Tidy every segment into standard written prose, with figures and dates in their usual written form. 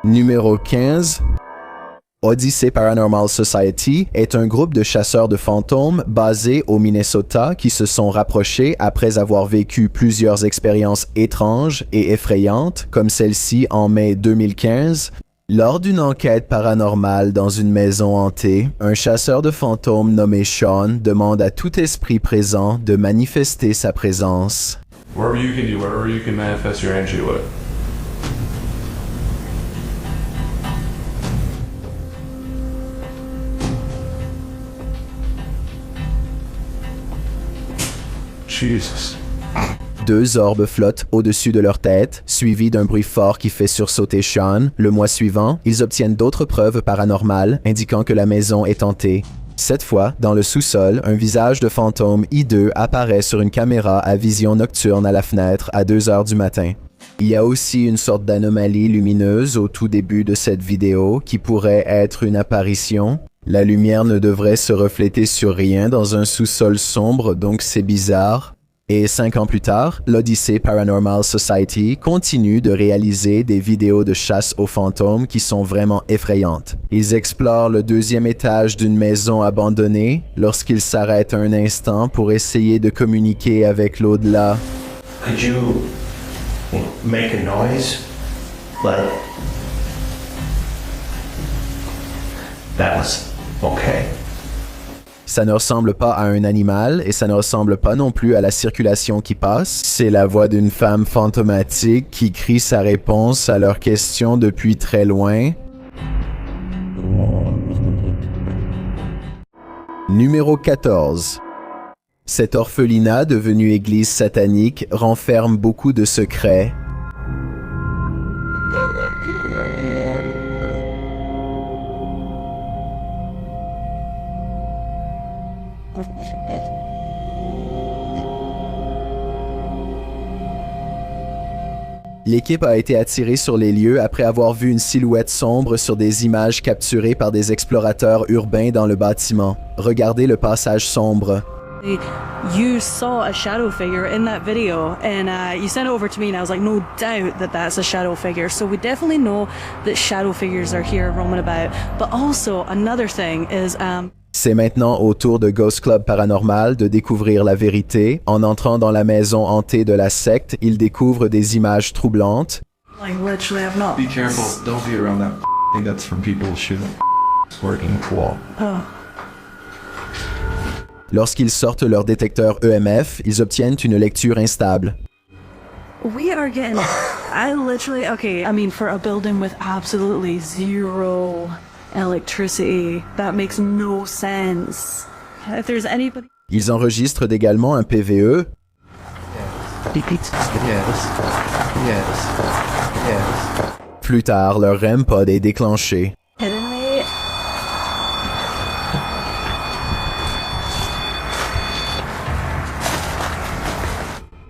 Numéro 15. Odyssey Paranormal Society est un groupe de chasseurs de fantômes basé au Minnesota qui se sont rapprochés après avoir vécu plusieurs expériences étranges et effrayantes, comme celle-ci en mai 2015. Lors d'une enquête paranormale dans une maison hantée, un chasseur de fantômes nommé Sean demande à tout esprit présent de manifester sa présence. Wherever you can manifest your energy with. Jesus. Deux orbes flottent au-dessus de leur tête, suivis d'un bruit fort qui fait sursauter Sean. Le mois suivant, ils obtiennent d'autres preuves paranormales indiquant que la maison est hantée. Cette fois, dans le sous-sol, un visage de fantôme hideux apparaît sur une caméra à vision nocturne à la fenêtre à 2 heures du matin. Il y a aussi une sorte d'anomalie lumineuse au tout début de cette vidéo qui pourrait être une apparition. La lumière ne devrait se refléter sur rien dans un sous-sol sombre, donc c'est bizarre. Et 5 ans plus tard, l'Odyssey Paranormal Society continue de réaliser des vidéos de chasse aux fantômes qui sont vraiment effrayantes. Ils explorent le 2e étage d'une maison abandonnée lorsqu'ils s'arrêtent un instant pour essayer de communiquer avec l'au-delà. Could you make a noise? Like that was okay. Ça ne ressemble pas à un animal et ça ne ressemble pas non plus à la circulation qui passe. C'est la voix d'une femme fantomatique qui crie sa réponse à leurs questions depuis très loin. Numéro 14. Cet orphelinat devenu église satanique renferme beaucoup de secrets. L'équipe a été attirée sur les lieux après avoir vu une silhouette sombre sur des images capturées par des explorateurs urbains dans le bâtiment. Regardez le passage sombre. You saw a shadow figure in that video and you sent it over to me and I was like, no doubt that that's a shadow figure. So we definitely know that shadow figures are here roaming about. But also another thing is... C'est maintenant au tour de Ghost Club Paranormal de découvrir la vérité. En entrant dans la maison hantée de la secte, ils découvrent des images troublantes. Like literally I've not... Be careful. Don't be around that thing. That's from people shooting working cool. Oh. Lorsqu'ils sortent leur détecteur EMF, ils obtiennent une lecture instable. We are getting... I literally... Okay, I mean for a building with absolutely zero... electricity. That makes no sense. If there's anybody... Ils enregistrent également un PVE. Plus tard, leur REM pod est déclenché.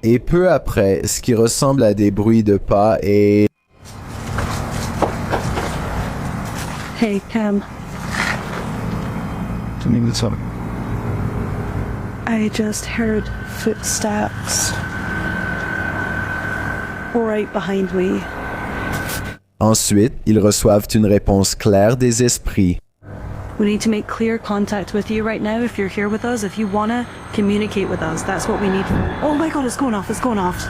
Et peu après, ce qui ressemble à des bruits de pas est... Hey, Cam. I just heard footsteps right behind me. Ensuite, ils reçoivent une réponse claire des esprits. We need to make clear contact with you right now if you're here with us. If you want to communicate with us, that's what we need. Oh my god, it's going off, it's going off.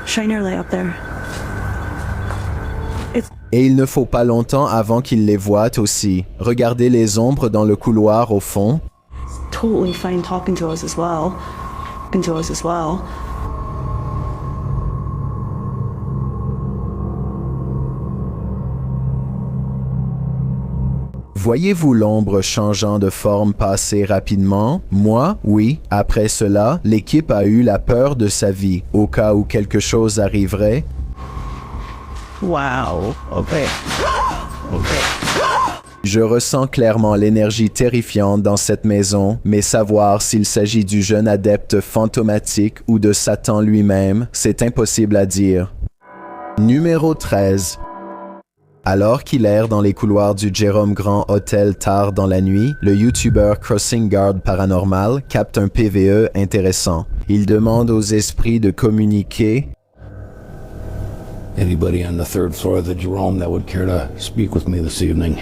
Shine your light up there. Et il ne faut pas longtemps avant qu'ils les voient aussi. Regardez les ombres dans le couloir au fond. It's totally fine talking to us as well. Talking to us as well. Voyez-vous l'ombre changeant de forme passer rapidement? Moi, oui. Après cela, l'équipe a eu la peur de sa vie, au cas où quelque chose arriverait. Wow. Okay. Je ressens clairement l'énergie terrifiante dans cette maison, mais savoir s'il s'agit du jeune adepte fantomatique ou de Satan lui-même, c'est impossible à dire. Numéro 13. Alors qu'il erre dans les couloirs du Jérôme Grand Hotel tard dans la nuit, le YouTuber Crossing Guard Paranormal capte un PVE intéressant. Il demande aux esprits de communiquer. Anybody on the third floor of the Jerome that would care to speak with me this evening?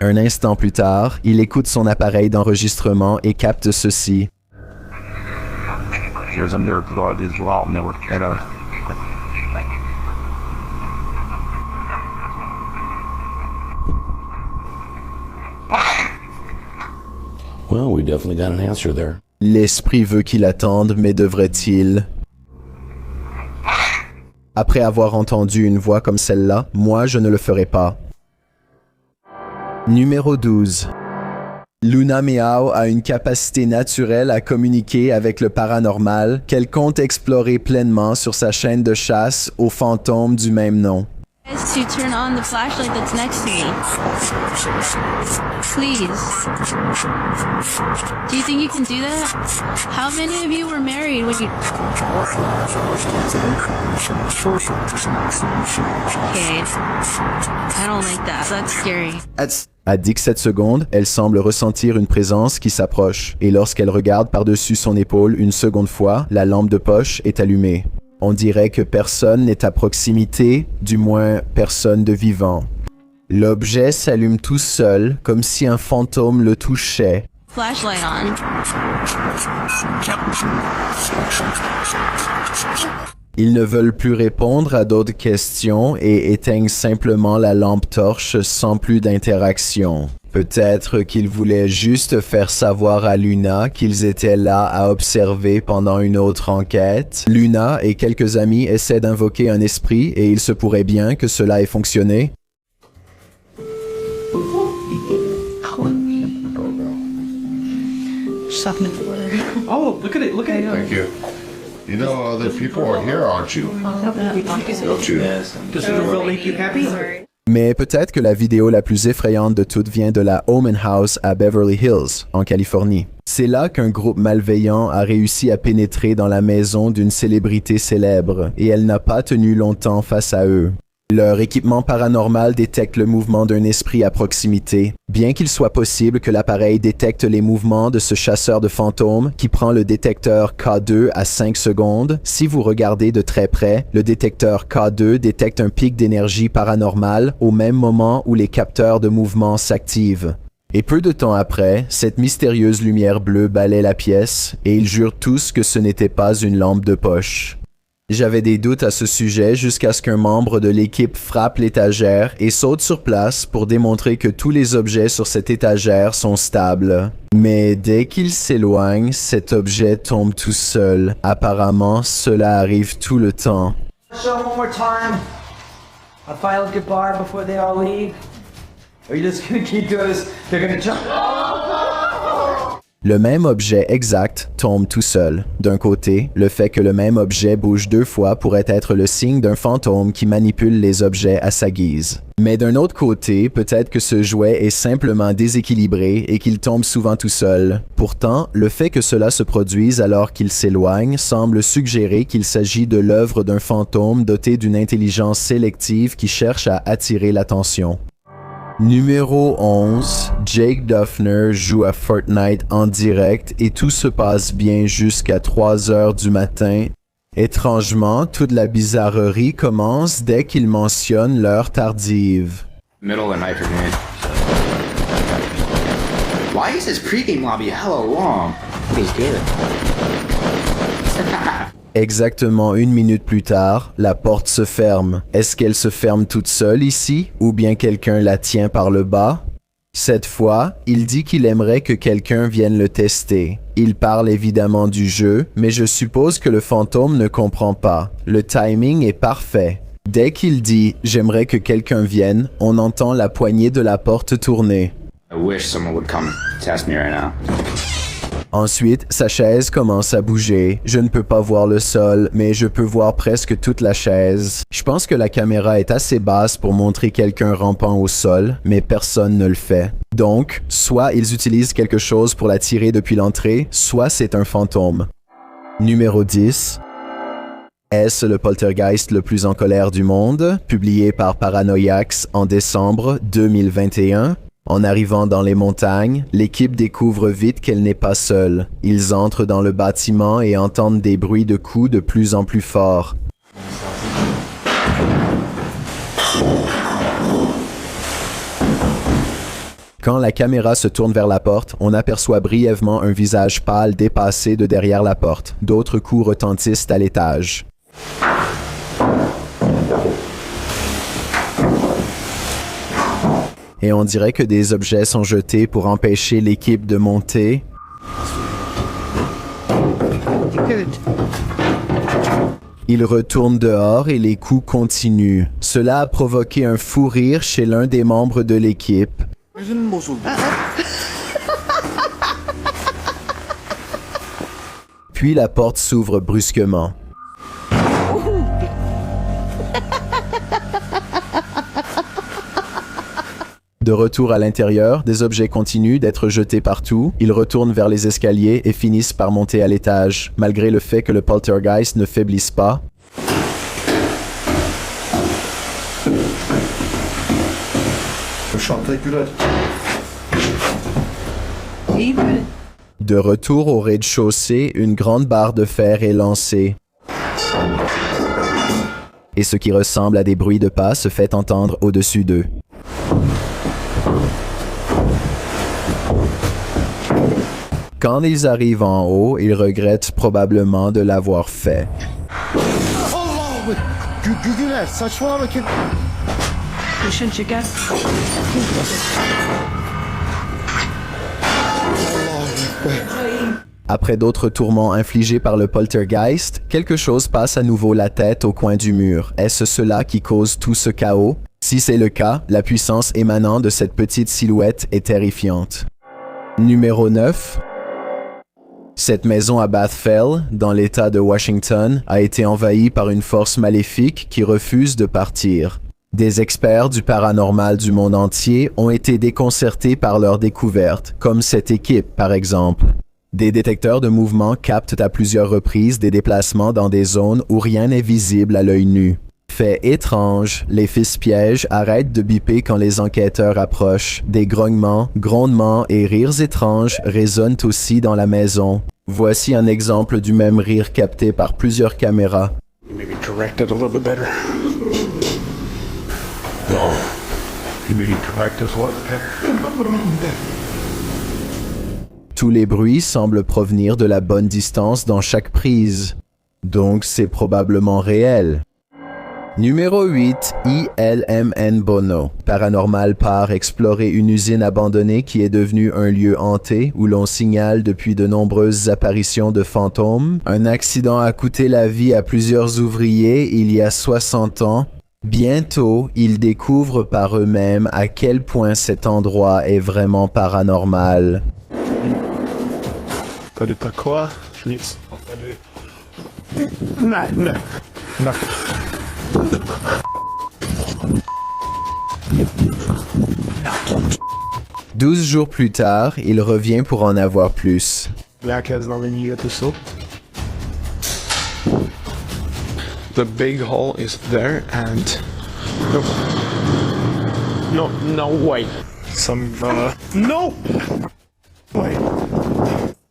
Un instant plus tard, il écoute son appareil d'enregistrement et capte ceci. Here's a third floor of this Jerome that would care to. Well, we definitely got an answer there. L'esprit veut qu'il attende, mais devrait-il? Après avoir entendu une voix comme celle-là, moi je ne le ferai pas. Numéro 12. Luna Meow a une capacité naturelle à communiquer avec le paranormal qu'elle compte explorer pleinement sur sa chaîne de chasse aux fantômes du même nom. To turn on the flashlight that's next to me. Please. Do you think you can do that? How many of you were married when you... Okay. I don't like that. That's scary. À 17 secondes, elle semble ressentir une présence qui s'approche, et lorsqu'elle regarde par-dessus son épaule une seconde fois, la lampe de poche est allumée. On dirait que personne n'est à proximité, du moins personne de vivant. L'objet s'allume tout seul, comme si un fantôme le touchait. Flashlight on. Ils ne veulent plus répondre à d'autres questions et éteignent simplement la lampe torche sans plus d'interaction. Peut-être qu'ils voulaient juste faire savoir à Luna qu'ils étaient là à observer pendant une autre enquête. Luna et quelques amis essaient d'invoquer un esprit et il se pourrait bien que cela ait fonctionné. Oh, look at it, look at it. Thank you. You know other people are here, aren't you? Don't you? Does the reveal make you happy? Mais peut-être que la vidéo la plus effrayante de toutes vient de la Omen House à Beverly Hills, en Californie. C'est là qu'un groupe malveillant a réussi à pénétrer dans la maison d'une célébrité célèbre, et elle n'a pas tenu longtemps face à eux. Leur équipement paranormal détecte le mouvement d'un esprit à proximité, bien qu'il soit possible que l'appareil détecte les mouvements de ce chasseur de fantômes qui prend le détecteur K2 à 5 secondes. Si vous regardez de très près, le détecteur K2 détecte un pic d'énergie paranormale au même moment où les capteurs de mouvement s'activent. Et peu de temps après, cette mystérieuse lumière bleue balaie la pièce et ils jurent tous que ce n'était pas une lampe de poche. J'avais des doutes à ce sujet jusqu'à ce qu'un membre de l'équipe frappe l'étagère et saute sur place pour démontrer que tous les objets sur cette étagère sont stables. Mais dès qu'il s'éloigne, cet objet tombe tout seul. Apparemment, cela arrive tout le temps. So one more time, a final goodbye before they all leave. Are you just gonna keep doing this? They're gonna jump. Le même objet exact tombe tout seul. D'un côté, le fait que le même objet bouge 2 fois pourrait être le signe d'un fantôme qui manipule les objets à sa guise. Mais d'un autre côté, peut-être que ce jouet est simplement déséquilibré et qu'il tombe souvent tout seul. Pourtant, le fait que cela se produise alors qu'il s'éloigne semble suggérer qu'il s'agit de l'œuvre d'un fantôme doté d'une intelligence sélective qui cherche à attirer l'attention. Numéro 11, Jake Duffner joue à Fortnite en direct et tout se passe bien jusqu'à 3 heures du matin. Étrangement, toute la bizarrerie commence dès qu'il mentionne l'heure tardive. Middle of the night for me. Why is this pregame lobby hella long? He's good. Exactement 1 minute plus tard, la porte se ferme. Est-ce qu'elle se ferme toute seule ici, ou bien quelqu'un la tient par le bas? Cette fois, il dit qu'il aimerait que quelqu'un vienne le tester. Il parle évidemment du jeu, mais je suppose que le fantôme ne comprend pas. Le timing est parfait. Dès qu'il dit « j'aimerais que quelqu'un vienne », on entend la poignée de la porte tourner. I wish someone would come test me right now. Ensuite, sa chaise commence à bouger. Je ne peux pas voir le sol, mais je peux voir presque toute la chaise. Je pense que la caméra est assez basse pour montrer quelqu'un rampant au sol, mais personne ne le fait. Donc, soit ils utilisent quelque chose pour la tirer depuis l'entrée, soit c'est un fantôme. Numéro 10. Est-ce le poltergeist le plus en colère du monde? Publié par Paranoiacs en décembre 2021. En arrivant dans les montagnes, l'équipe découvre vite qu'elle n'est pas seule. Ils entrent dans le bâtiment et entendent des bruits de coups de plus en plus forts. Quand la caméra se tourne vers la porte, on aperçoit brièvement un visage pâle dépasser de derrière la porte. D'autres coups retentissent à l'étage. Et on dirait que des objets sont jetés pour empêcher l'équipe de monter. Ils retournent dehors et les coups continuent. Cela a provoqué un fou rire chez l'un des membres de l'équipe. Puis la porte s'ouvre brusquement. De retour à l'intérieur, des objets continuent d'être jetés partout. Ils retournent vers les escaliers et finissent par monter à l'étage, malgré le fait que le poltergeist ne faiblisse pas. De retour au rez-de-chaussée, une grande barre de fer est lancée. Et ce qui ressemble à des bruits de pas se fait entendre au-dessus d'eux. Quand ils arrivent en haut, ils regrettent probablement de l'avoir fait. Après d'autres tourments infligés par le poltergeist, quelque chose passe à nouveau la tête au coin du mur. Est-ce cela qui cause tout ce chaos? Si c'est le cas, la puissance émanant de cette petite silhouette est terrifiante. Numéro 9. Cette maison à Bathfell, dans l'État de Washington, a été envahie par une force maléfique qui refuse de partir. Des experts du paranormal du monde entier ont été déconcertés par leur découverte, comme cette équipe par exemple. Des détecteurs de mouvement captent à plusieurs reprises des déplacements dans des zones où rien n'est visible à l'œil nu. Fait étrange, les fils pièges arrêtent de biper quand les enquêteurs approchent. Des grognements, grondements et rires étranges résonnent aussi dans la maison. Voici un exemple du même rire capté par plusieurs caméras. Maybe direct it a little bit better. No. You mean correct us what better? Tous les bruits semblent provenir de la bonne distance dans chaque prise. Donc c'est probablement réel. Numéro 8, ILMN Bono. Paranormal part explorer une usine abandonnée qui est devenue un lieu hanté où l'on signale depuis de nombreuses apparitions de fantômes. Un accident a coûté la vie à plusieurs ouvriers il y a 60 ans. Bientôt, ils découvrent par eux-mêmes à quel point cet endroit est vraiment paranormal. T'as dit quoi? Non. 12 jours plus tard, il revient pour en avoir plus. Blackhead's not letting you get the soap. The big hole is there and no way. No way.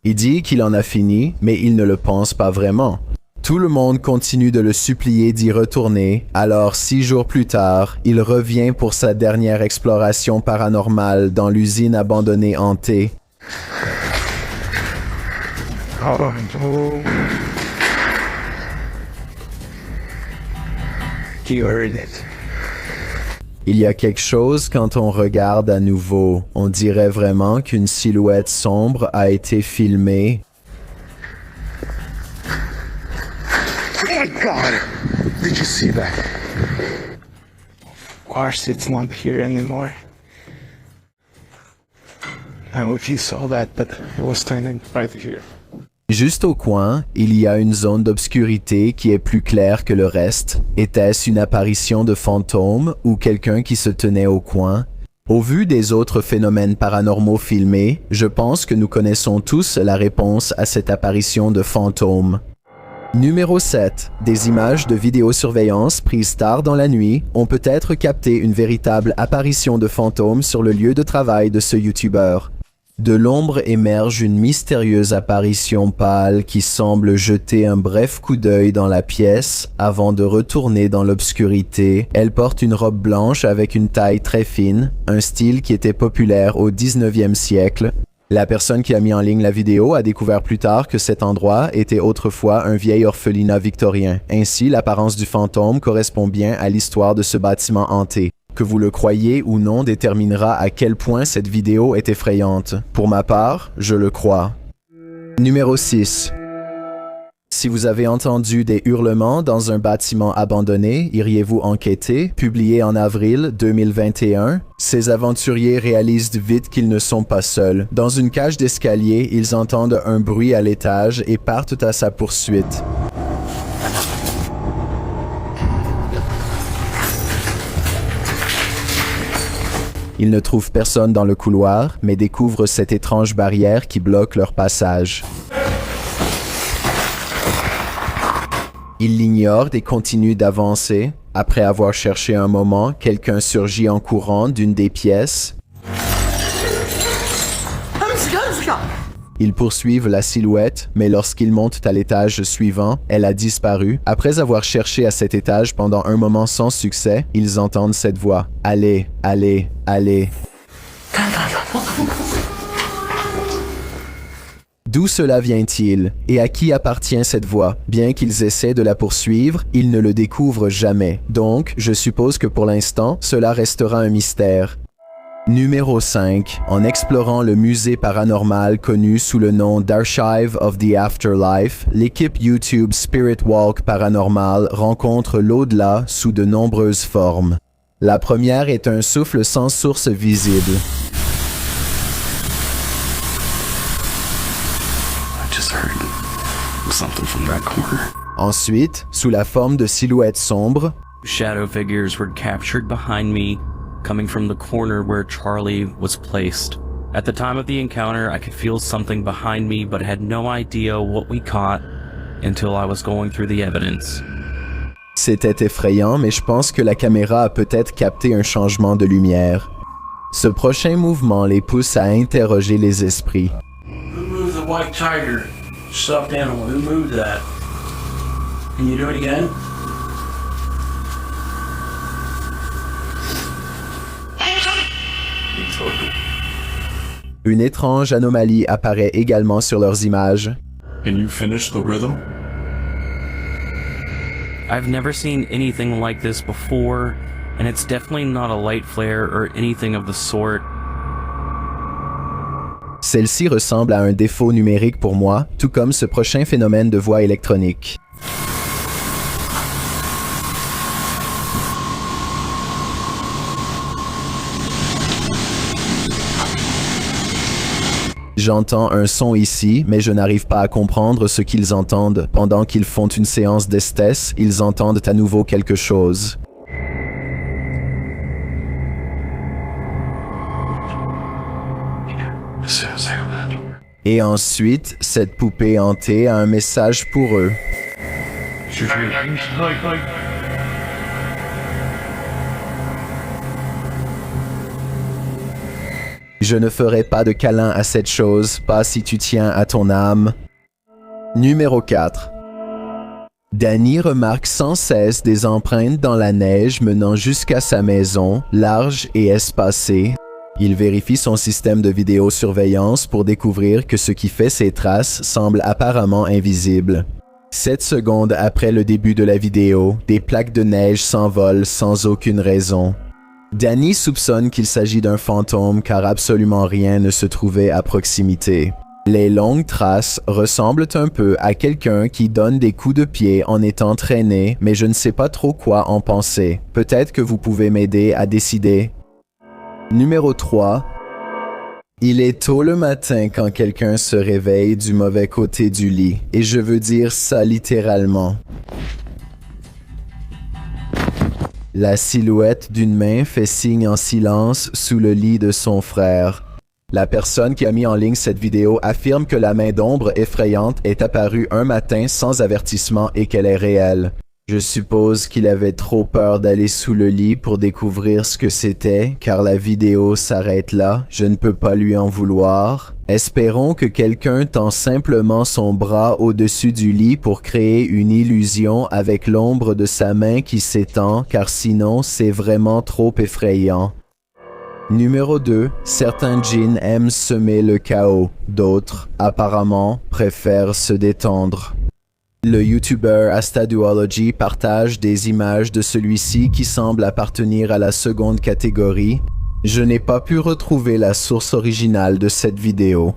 Il dit qu'il en a fini, mais il ne le pense pas vraiment. Tout le monde continue de le supplier d'y retourner, alors 6 jours plus tard, il revient pour sa dernière exploration paranormale dans l'usine abandonnée hantée. Oh no. You heard it. Il y a quelque chose quand on regarde à nouveau. On dirait vraiment qu'une silhouette sombre a été filmée. Oh my God! Did you see that? Of course, it's not here anymore. I don't know if you saw that, but it was standing right here. Juste au coin, il y a une zone d'obscurité qui est plus claire que le reste. Était-ce une apparition de fantôme ou quelqu'un qui se tenait au coin? Au vu des autres phénomènes paranormaux filmés, je pense que nous connaissons tous la réponse à cette apparition de fantôme. Numéro 7. Des images de vidéosurveillance prises tard dans la nuit ont peut-être capté une véritable apparition de fantômes sur le lieu de travail de ce YouTuber. De l'ombre émerge une mystérieuse apparition pâle qui semble jeter un bref coup d'œil dans la pièce avant de retourner dans l'obscurité. Elle porte une robe blanche avec une taille très fine, un style qui était populaire au 19e siècle. La personne qui a mis en ligne la vidéo a découvert plus tard que cet endroit était autrefois un vieil orphelinat victorien. Ainsi, l'apparence du fantôme correspond bien à l'histoire de ce bâtiment hanté. Que vous le croyez ou non déterminera à quel point cette vidéo est effrayante. Pour ma part, je le crois. Numéro 6. Si vous avez entendu des hurlements dans un bâtiment abandonné, iriez-vous enquêter? Publié en avril 2021, ces aventuriers réalisent vite qu'ils ne sont pas seuls. Dans une cage d'escalier, ils entendent un bruit à l'étage et partent à sa poursuite. Ils ne trouvent personne dans le couloir, mais découvrent cette étrange barrière qui bloque leur passage. Ils l'ignorent et continuent d'avancer. Après avoir cherché un moment, quelqu'un surgit en courant d'une des pièces. Ils poursuivent la silhouette, mais lorsqu'ils montent à l'étage suivant, elle a disparu. Après avoir cherché à cet étage pendant un moment sans succès, ils entendent cette voix. « Allez, allez, allez ». D'où cela vient-il et à qui appartient cette voix? Bien qu'ils essaient de la poursuivre, ils ne le découvrent jamais. Donc, je suppose que pour l'instant, cela restera un mystère. Numéro 5. En explorant le musée paranormal connu sous le nom d'Archive of the Afterlife, l'équipe YouTube Spirit Walk Paranormal rencontre l'au-delà sous de nombreuses formes. La première est un souffle sans source visible. Ensuite, sous la forme de silhouettes sombres, shadow figures were captured behind me, coming from the corner where Charlie was placed. At the time of the encounter, I could feel something behind me, but had no idea what we caught until I was going through the evidence. C'était effrayant, mais je pense que la caméra a peut-être capté un changement de lumière. Ce prochain mouvement les pousse à interroger les esprits. Who moved the white tiger? Stuffed animal. Who moved that? Can you do it again? Une étrange anomalie apparaît également sur leurs images. Can you finish the rhythm? I've never seen anything like this before, and it's definitely not a light flare or anything of the sort. Celle-ci ressemble à un défaut numérique pour moi, tout comme ce prochain phénomène de voix électronique. J'entends un son ici, mais je n'arrive pas à comprendre ce qu'ils entendent. Pendant qu'ils font une séance d'esthèse, ils entendent à nouveau quelque chose. Et ensuite, cette poupée hantée a un message pour eux. Je ne ferai pas de câlin à cette chose, pas si tu tiens à ton âme. Numéro 4. Danny remarque sans cesse des empreintes dans la neige menant jusqu'à sa maison, large et espacée. Il vérifie son système de vidéosurveillance pour découvrir que ce qui fait ces traces semble apparemment invisible. 7 secondes après le début de la vidéo, des plaques de neige s'envolent sans aucune raison. Danny soupçonne qu'il s'agit d'un fantôme car absolument rien ne se trouvait à proximité. Les longues traces ressemblent un peu à quelqu'un qui donne des coups de pied en étant traîné, mais je ne sais pas trop quoi en penser. Peut-être que vous pouvez m'aider à décider. Numéro 3. Il est tôt le matin quand quelqu'un se réveille du mauvais côté du lit, et je veux dire ça littéralement. La silhouette d'une main fait signe en silence sous le lit de son frère. La personne qui a mis en ligne cette vidéo affirme que la main d'ombre effrayante est apparue un matin sans avertissement et qu'elle est réelle. Je suppose qu'il avait trop peur d'aller sous le lit pour découvrir ce que c'était, car la vidéo s'arrête là, je ne peux pas lui en vouloir. Espérons que quelqu'un tend simplement son bras au-dessus du lit pour créer une illusion avec l'ombre de sa main qui s'étend, car sinon c'est vraiment trop effrayant. Numéro 2. Certains djinns aiment semer le chaos, d'autres, apparemment, préfèrent se détendre. Le YouTuber Astaduology partage des images de celui-ci qui semble appartenir à la seconde catégorie. Je n'ai pas pu retrouver la source originale de cette vidéo.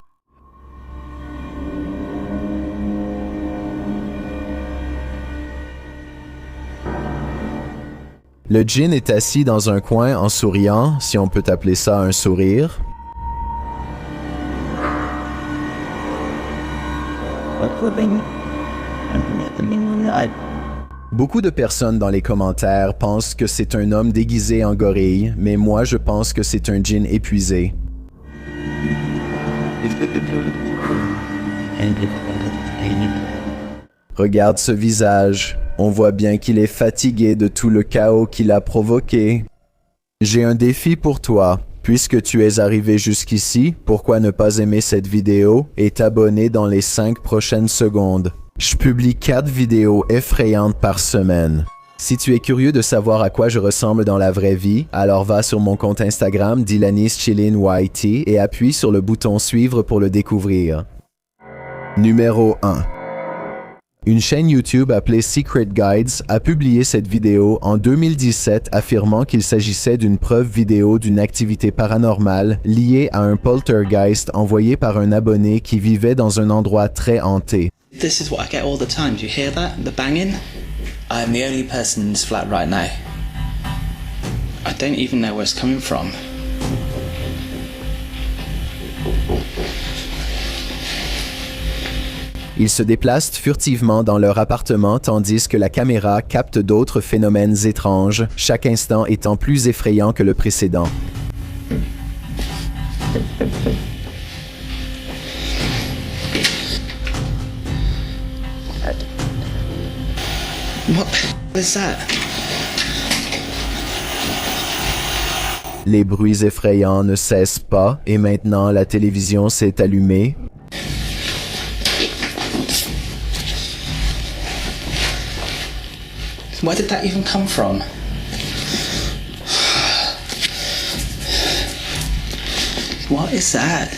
Le djinn est assis dans un coin en souriant, si on peut appeler ça un sourire. Beaucoup de personnes dans les commentaires pensent que c'est un homme déguisé en gorille, mais moi je pense que c'est un djinn épuisé. Regarde ce visage, on voit bien qu'il est fatigué de tout le chaos qu'il a provoqué. J'ai un défi pour toi. Puisque tu es arrivé jusqu'ici, pourquoi ne pas aimer cette vidéo et t'abonner dans les 5 prochaines secondes? Je publie 4 vidéos effrayantes par semaine. Si tu es curieux de savoir à quoi je ressemble dans la vraie vie, alors va sur mon compte Instagram DylanysChillinYT et appuie sur le bouton suivre pour le découvrir. Numéro 1. Une chaîne YouTube appelée Secret Guides a publié cette vidéo en 2017 affirmant qu'il s'agissait d'une preuve vidéo d'une activité paranormale liée à un poltergeist envoyé par un abonné qui vivait dans un endroit très hanté. This is what I get all the time. Do you hear that? The banging? I'm the only person in this flat right now. I don't even know where it's coming from. Ils se déplacent furtivement dans leur appartement tandis que la caméra capte d'autres phénomènes étranges, chaque instant étant plus effrayant que le précédent. What is that? Les bruits effrayants ne cessent pas et maintenant la télévision s'est allumée. Where did that even come from? What is that?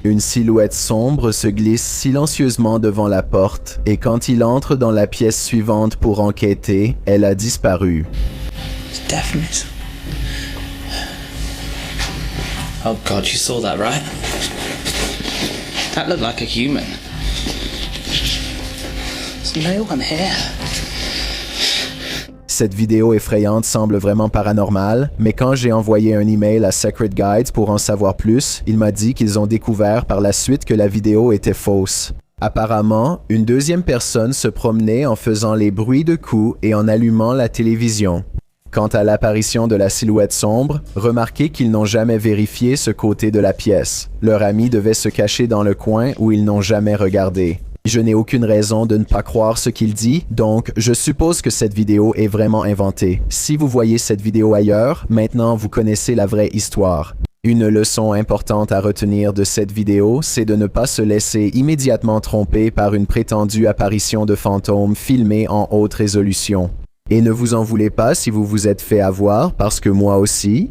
Une silhouette sombre se glisse silencieusement devant la porte et quand il entre dans la pièce suivante pour enquêter, elle a disparu. It's definite. Oh God, you saw that, right? That looked like a human. There's no one here. Cette vidéo effrayante semble vraiment paranormale, mais quand j'ai envoyé un email à Secret Guides pour en savoir plus, il m'a dit qu'ils ont découvert par la suite que la vidéo était fausse. Apparemment, une deuxième personne se promenait en faisant les bruits de coups et en allumant la télévision. Quant à l'apparition de la silhouette sombre, remarquez qu'ils n'ont jamais vérifié ce côté de la pièce. Leur ami devait se cacher dans le coin où ils n'ont jamais regardé. Je n'ai aucune raison de ne pas croire ce qu'il dit, donc je suppose que cette vidéo est vraiment inventée. Si vous voyez cette vidéo ailleurs, maintenant vous connaissez la vraie histoire. Une leçon importante à retenir de cette vidéo, c'est de ne pas se laisser immédiatement tromper par une prétendue apparition de fantômes filmée en haute résolution. Et ne vous en voulez pas si vous vous êtes fait avoir, parce que moi aussi,